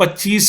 25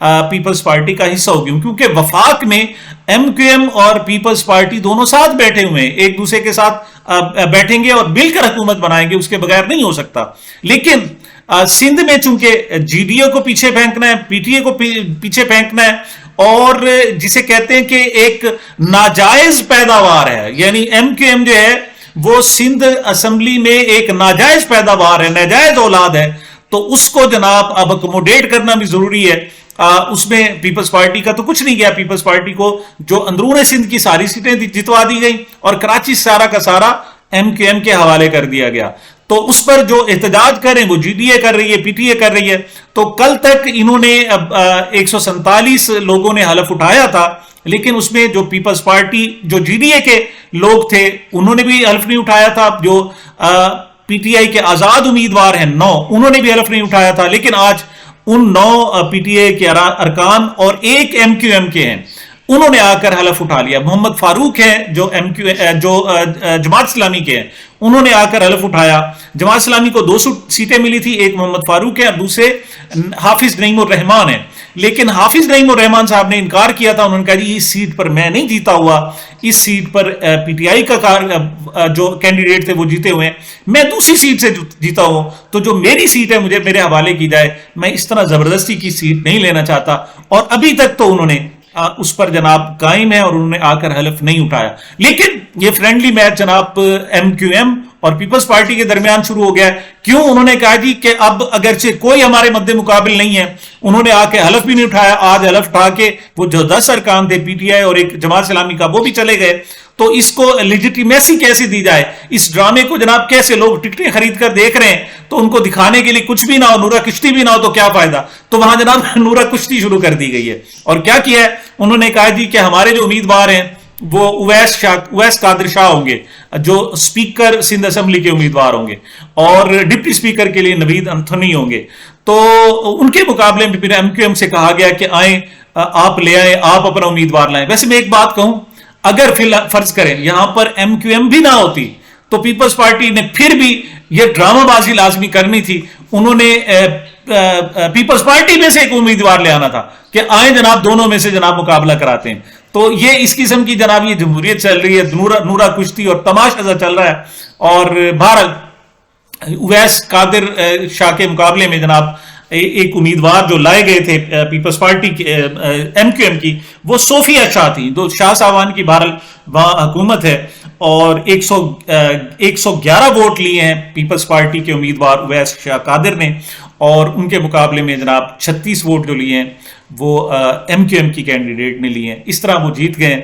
Peoples party کا حصہ ہوگی، کیونکہ وفاق میں ایم کیو ایم اور پیپلز پارٹی دونوں ساتھ بیٹھے ہوئے ہیں، ایک دوسرے کے ساتھ بیٹھیں گے اور مل کر حکومت بنائیں گے، اس کے بغیر نہیں ہو سکتا۔ لیکن سندھ میں چونکہ جی ڈی اے کو پیچھے پھینکنا ہے، پی ٹی اے کو پیچھے پھینکنا ہے، اور جسے کہتے ہیں کہ ایک ناجائز پیداوار ہے، یعنی ایم کیو ایم جو ہے وہ سندھ اسمبلی میں ایک ناجائز پیداوار ہے، ناجائز اولاد ہے، تو اس کو جناب اب اکوموڈیٹ کرنا بھی ضروری ہے۔ اس میں پیپلز پارٹی کا تو کچھ نہیں گیا، پیپلز پارٹی کو جو اندرون سندھ کی ساری سیٹیں جتوا دی گئی اور کراچی سارا کا سارا ایم کیو ایم کے حوالے کر دیا گیا، تو اس پر جو احتجاج کر رہے ہیں وہ جی ڈی اے کر رہی ہے، پی ٹی اے کر رہی ہے۔ تو کل تک انہوں نے 147 لوگوں نے حلف اٹھایا تھا، لیکن اس میں جو پیپلز پارٹی جو جی ڈی اے کے لوگ تھے انہوں نے بھی حلف نہیں اٹھایا تھا، جو پی ٹی آئی کے آزاد امیدوار ہیں 9 انہوں نے بھی حلف نہیں اٹھایا تھا، لیکن آج ان 9 پی ٹی اے کے ارکان اور ایک ایم کیو ایم کے ہیں، انہوں نے آ کر حلف اٹھا لیا۔ محمد فاروق ہیں جو جماعت اسلامی کے ہیں، انہوں نے آ کر حلف اٹھایا۔ جماعت اسلامی کو 2 سیٹیں ملی تھی، ایک محمد فاروق ہے اور دوسرے حافظ نعیم الرحمان ہیں، لیکن حافظ نعیم الرحمان صاحب نے انکار کیا تھا، انہوں نے کہا جی اس سیٹ پر میں نہیں جیتا ہوا، اس set per P T I کا جو کینڈیڈیٹ تھے وہ جیتے ہوئے ہیں، میں دوسری سیٹ سے جیتا ہوں، تو جو میری سیٹ ہے مجھے میرے حوالے کی جائے، میں اس طرح زبردستی کی سیٹ نہیں لینا چاہتا۔ اور ابھی تک تو انہوں نے اس پر جناب قائم ہے اور انہوں نے آ کر حلف نہیں اٹھایا۔ لیکن یہ فرینڈلی میچ جناب ایم کیو ایم اور پیپلز پارٹی کے درمیان شروع ہو گیا ہے۔ کیوں؟ انہوں نے کہا جی کہ اب اگرچہ کوئی ہمارے مد مقابل نہیں ہے، انہوں نے آ کے حلف بھی نہیں اٹھایا، آج حلف اٹھا کے وہ جو 10 ارکان تھے پی ٹی آئی اور ایک جماعت اسلامی کا وہ بھی چلے گئے، تو اس کو لیجیٹیمیسی کیسے دی جائے؟ اس ڈرامے کو جناب کیسے لوگ ٹکٹیں خرید کر دیکھ رہے ہیں، تو ان کو دکھانے کے لیے کچھ بھی نہ ہو، نورا کشتی بھی نہ ہو تو کیا فائدہ؟ تو وہاں جناب نورا کشتی شروع کر دی گئی ہے۔ اور کیا کیا ہے انہوں نے؟ کہا جی کہ ہمارے جو امیدوار ہیں وہ اویس قادر شاہ ہوں گے، جو اسپیکر سندھ اسمبلی کے امیدوار ہوں گے، اور ڈپٹی اسپیکر کے لیے نوید انتھونی ہوں گے۔ تو ان کے مقابلے میں پھر ایم کیو ایم سے کہا گیا کہ آئیں آپ لے آئیں، آپ اپنا امیدوار لائیں۔ ویسے میں ایک بات کہوں، اگر فرض کریں یہاں پر ایم کیو ایم بھی نہ ہوتی تو پیپلز پارٹی نے پھر بھی یہ ڈرامہ بازی لازمی کرنی تھی، انہوں نے پیپلز پارٹی میں سے ایک امیدوار لے آنا تھا کہ آئیں جناب دونوں میں سے جناب مقابلہ کراتے ہیں۔ تو یہ اس قسم کی جناب یہ جمہوریت چل رہی ہے، نورا کشتی اور تماشا سا چل رہا ہے۔ اور بہرحال اویس قادر شاہ کے مقابلے میں جناب ایک امیدوار جو لائے گئے تھے پیپلز پارٹی کے ایم کیو ایم کی، وہ صوفیہ شاہ تھیں، جو شاہ صاحبان کی بہرحال وہاں حکومت ہے، اور 111 ووٹ لیے ہیں پیپلز پارٹی کے امیدوار اویس شاہ قادر نے، اور ان کے مقابلے میں جناب 36 ووٹ جو لیے ہیں وہ ایم کیو ایم کی کینڈیڈیٹ نے لیے ہیں۔ اس طرح وہ جیت گئے۔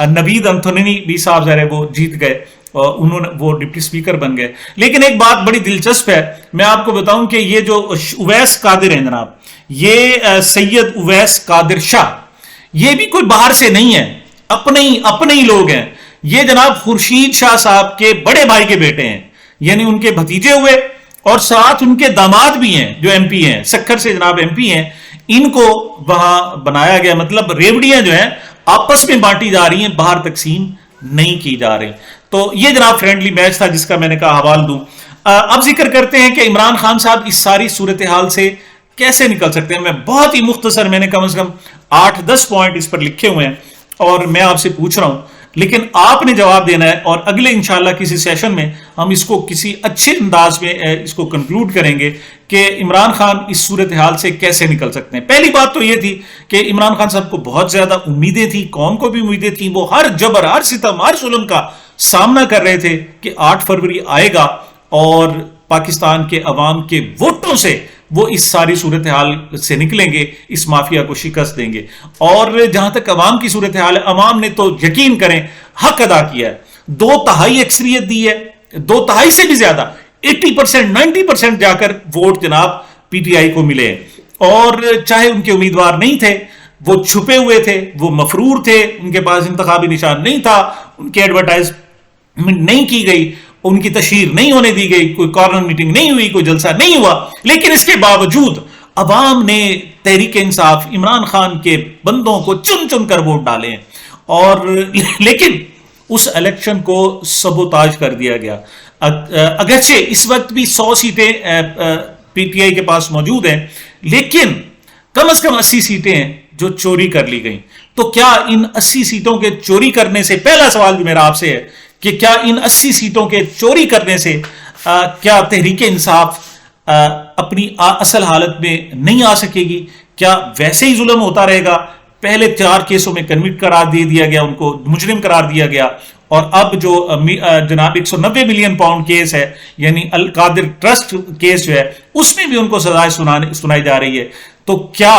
نوید انتھونی بھی صاحب ظاہر ہے وہ جیت گئے، انہوں نے وہ ڈپٹی اسپیکر بن گئے۔ لیکن ایک بات بڑی دلچسپ ہے، میں آپ کو بتاؤں کہ یہ جو اویس قادر ہیں جناب، یہ سید اویس قادر شاہ، یہ بھی کوئی باہر سے نہیں ہے، اپنے ہی لوگ ہیں۔ یہ جناب خورشید شاہ صاحب کے بڑے بھائی کے بیٹے ہیں، یعنی ان کے بھتیجے ہوئے، اور ساتھ ان کے داماد بھی ہیں جو ایم پی ہیں، سکھر سے جناب ایم پی ہیں۔ ان کو وہاں بنایا گیا، مطلب ریوڑیاں جو ہیں آپس میں بانٹی جا رہی ہیں، باہر تقسیم نہیں کی جا رہی۔ تو یہ جناب فرینڈلی میچ تھا جس کا میں نے کہا حوال دوں۔ اب ذکر کرتے ہیں کہ عمران خان صاحب اس ساری صورتحال سے کیسے نکل سکتے ہیں۔ میں بہت ہی مختصر، میں نے کم از کم 8-10 پوائنٹ اس پر لکھے ہوئے ہیں اور میں آپ سے پوچھ رہا ہوں، لیکن آپ نے جواب دینا ہے، اور اگلے انشاءاللہ کسی سیشن میں ہم اس کو کسی اچھے انداز میں اس کو کنکلوڈ کریں گے کہ عمران خان اس صورتحال سے کیسے نکل سکتے ہیں۔ پہلی بات تو یہ تھی کہ عمران خان صاحب کو بہت زیادہ امیدیں تھیں، قوم کو بھی امیدیں تھیں، وہ ہر جبر، ہر ستم، ہر ظلم کا سامنا کر رہے تھے کہ 8 فروری آئے گا اور پاکستان کے عوام کے ووٹوں سے وہ اس ساری صورتحال سے نکلیں گے، اس مافیا کو شکست دیں گے۔ اور جہاں تک عوام کی صورتحال ہے، عوام نے تو یقین کریں حق ادا کیا ہے، 2/3 اکثریت دی ہے، 2/3 سے بھی زیادہ، 80%، 90% جا کر ووٹ جناب پی ٹی آئی کو ملے، اور چاہے ان کے امیدوار نہیں تھے، وہ چھپے ہوئے تھے، وہ مفرور تھے، ان کے پاس انتخابی نشان نہیں تھا، ان کی ایڈورٹائزمنٹ نہیں کی گئی، ان کی تشہیر نہیں ہونے دی گئی، کوئی کارنر میٹنگ نہیں ہوئی، کوئی جلسہ نہیں ہوا، لیکن اس کے باوجود عوام نے تحریک انصاف عمران خان کے بندوں کو چن چن کر ووٹ ڈالے ہیں، اور لیکن اس الیکشن کو سبوتاج کر دیا گیا۔ اگرچہ اس وقت بھی 100 سیٹیں پی ٹی آئی کے پاس موجود ہیں، لیکن کم از کم 80 سیٹیں ہیں جو چوری کر لی گئیں. تو کیا ان 80 سیٹوں کے چوری کرنے سے، پہلا سوال میرا آپ سے ہے کہ کیا ان 80 سیٹوں کے چوری کرنے سے کیا تحریک انصاف اپنی اصل حالت میں نہیں آ سکے گی؟ کیا ویسے ہی ظلم ہوتا رہے گا؟ پہلے 4 کیسوں میں کنوکٹ قرار دے دیا گیا، ان کو مجرم قرار دیا گیا، اور اب جو جناب 190 ملین پاؤنڈ کیس ہے، یعنی القادر ٹرسٹ کیس جو ہے، اس میں بھی ان کو سزائیں سنائی جا رہی ہے. تو کیا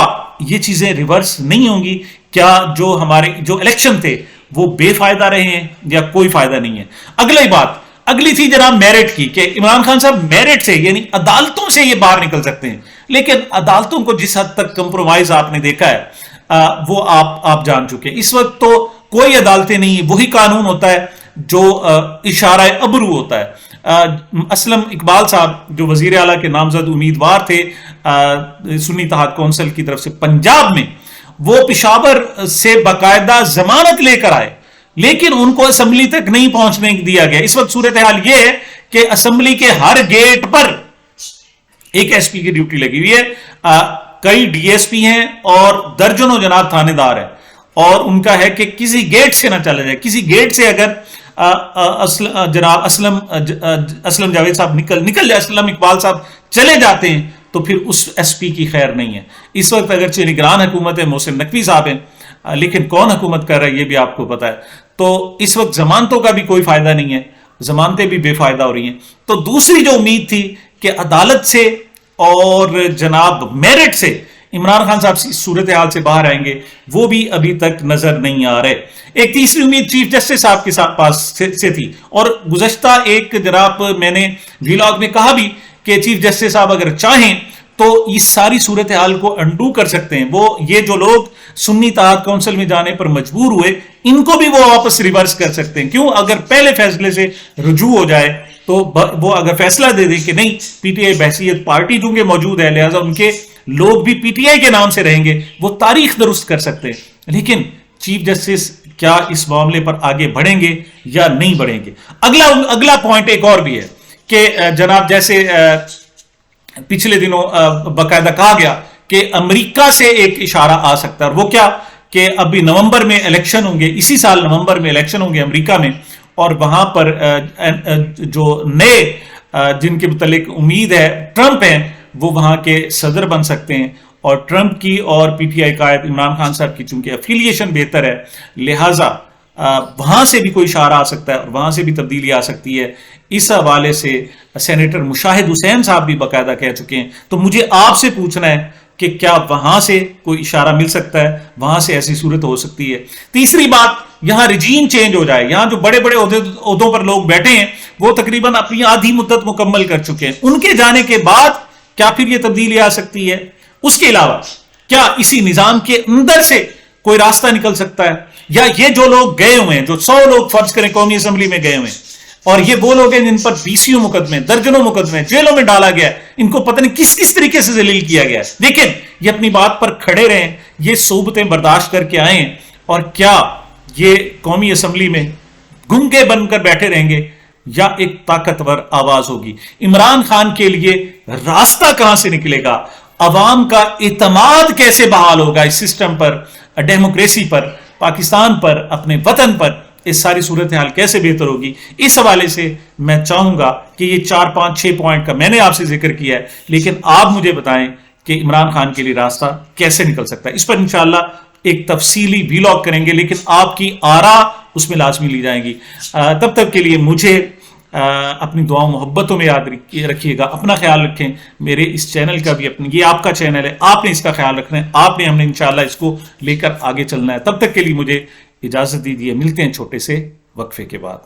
یہ چیزیں ریورس نہیں ہوں گی؟ کیا جو ہمارے جو الیکشن تھے وہ بے فائدہ رہے ہیں یا کوئی فائدہ نہیں ہے؟ اگلی تھی جناب میرٹ کی، کہ عمران خان صاحب میرٹ سے یعنی عدالتوں سے یہ باہر نکل سکتے ہیں، لیکن عدالتوں کو جس حد تک کمپرومائز آپ نے دیکھا ہے وہ آپ جان چکے ہیں. اس وقت تو کوئی عدالتیں نہیں، وہی قانون ہوتا ہے جو اشارہ ابرو ہوتا ہے. اسلم اقبال صاحب جو وزیر اعلیٰ کے نامزد امیدوار تھے سنی اتحاد کونسل کی طرف سے پنجاب میں، وہ پشاور سے باقاعدہ ضمانت لے کر آئے، لیکن ان کو اسمبلی تک نہیں پہنچنے دیا گیا. اس وقت صورتحال یہ ہے کہ اسمبلی کے ہر گیٹ پر ایک ایس پی کی ڈیوٹی لگی ہوئی ہے، کئی ڈی ایس پی ہیں اور درجنوں جناب تھانے دار ہیں، اور ان کا ہے کہ کسی گیٹ سے نہ چلا جائے. کسی گیٹ سے اگر جناب اسلم جاوید صاحب نکل جائے، اسلم اقبال صاحب چلے جاتے ہیں، تو پھر اس ایس پی کی خیر نہیں ہے. اس وقت اگرچہ نگران حکومت ہے، محسن نقوی صاحب ہیں، لیکن کون حکومت کر رہا ہے یہ بھی آپ کو پتا ہے. تو اس وقت ضمانتوں کا بھی کوئی فائدہ نہیں ہے، ضمانتیں بھی بے فائدہ ہو رہی ہیں. تو دوسری جو امید تھی کہ عدالت سے اور جناب میرٹ سے عمران خان صاحب صورتحال سے باہر آئیں گے، وہ بھی ابھی تک نظر نہیں آ رہے. ایک تیسری امید چیف جسٹس صاحب کے پاس سے تھی، اور گزشتہ ایک جناب میں نے ویلاگ میں کہا بھی کہ چیف جسٹس صاحب اگر چاہیں تو اس ساری صورتحال کو انڈو کر سکتے ہیں. وہ یہ جو لوگ سنی اتحاد کونسل میں جانے پر مجبور ہوئے، ان کو بھی وہ واپس ریورس کر سکتے ہیں. کیوں؟ اگر پہلے فیصلے سے رجوع ہو جائے تو وہ اگر فیصلہ دے دیں کہ نہیں، پی ٹی آئی بحثیت پارٹی چونکہ موجود ہے، لہذا ان کے لوگ بھی پی ٹی آئی کے نام سے رہیں گے، وہ تاریخ درست کر سکتے ہیں. لیکن چیف جسٹس کیا اس معاملے پر آگے بڑھیں گے یا نہیں بڑھیں گے؟ اگلا پوائنٹ ایک اور بھی ہے کہ جناب جیسے پچھلے دنوں باقاعدہ کہا گیا کہ امریکہ سے ایک اشارہ آ سکتا ہے، اور وہ کیا کہ ابھی نومبر میں الیکشن ہوں گے، اسی سال نومبر میں الیکشن ہوں گے امریکہ میں، اور وہاں پر جو نئے جن کے متعلق امید ہے ٹرمپ ہیں، وہ وہاں کے صدر بن سکتے ہیں. اور ٹرمپ کی اور پی ٹی آئی قائد عمران خان صاحب کی چونکہ افیلیشن بہتر ہے، لہٰذا وہاں سے بھی کوئی اشارہ آ سکتا ہے اور وہاں سے بھی تبدیلی آ سکتی ہے. اس حوالے سے سینیٹر مشاہد حسین صاحب بھی باقاعدہ کہہ چکے ہیں. تو مجھے آپ سے پوچھنا ہے کہ کیا وہاں سے کوئی اشارہ مل سکتا ہے، وہاں سے ایسی صورت ہو سکتی ہے؟ تیسری بات، یہاں رجیم چینج ہو جائے. یہاں جو بڑے بڑے عہدوں پر لوگ بیٹھے ہیں وہ تقریباً اپنی آدھی مدت مکمل کر چکے ہیں، ان کے جانے کے بعد کیا پھر یہ تبدیلی آ سکتی ہے؟ اس کے علاوہ کیا اسی نظام کے اندر سے کوئی راستہ نکل سکتا ہے؟ یا یہ جو لوگ گئے ہوئے ہیں، جو 100 لوگ فرض کریں قومی اسمبلی میں گئے ہوئے ہیں، اور یہ وہ لوگ ہیں جن پر 20 مقدمے، درجنوں مقدمے جیلوں میں ڈالا گیا ہے، ان کو پتہ نہیں کس طریقے سے ذلیل کیا گیا ہے، لیکن یہ اپنی بات پر کھڑے رہیں، یہ صعوبتیں برداشت کر کے آئیں، اور کیا یہ قومی اسمبلی میں گنگے بن کر بیٹھے رہیں گے یا ایک طاقتور آواز ہوگی؟ عمران خان کے لیے راستہ کہاں سے نکلے گا؟ عوام کا اعتماد کیسے بحال ہوگا اس سسٹم پر، ڈیموکریسی پر، پاکستان پر، اپنے وطن پر؟ اس ساری صورتحال کیسے بہتر ہوگی؟ اس حوالے سے میں چاہوں گا کہ یہ 4 5 6 پوائنٹ کا میں نے آپ سے ذکر کیا ہے، لیکن آپ مجھے بتائیں کہ عمران خان کے لیے راستہ کیسے نکل سکتا ہے. اس پر انشاءاللہ ایک تفصیلی ویلاگ کریں گے، لیکن آپ کی آراء اس میں لازمی لی جائیں گی. تب تک کے لیے مجھے اپنی دعاؤں محبتوں میں یاد رکھیے گا. اپنا خیال رکھیں. میرے اس چینل کا بھی یہ آپ کا چینل ہے، آپ نے اس کا خیال رکھنا ہے، آپ نے ہم نے انشاءاللہ اس کو لے کر آگے چلنا ہے. تب تک کے لیے مجھے اجازت دیجیے، ملتے ہیں چھوٹے سے وقفے کے بعد.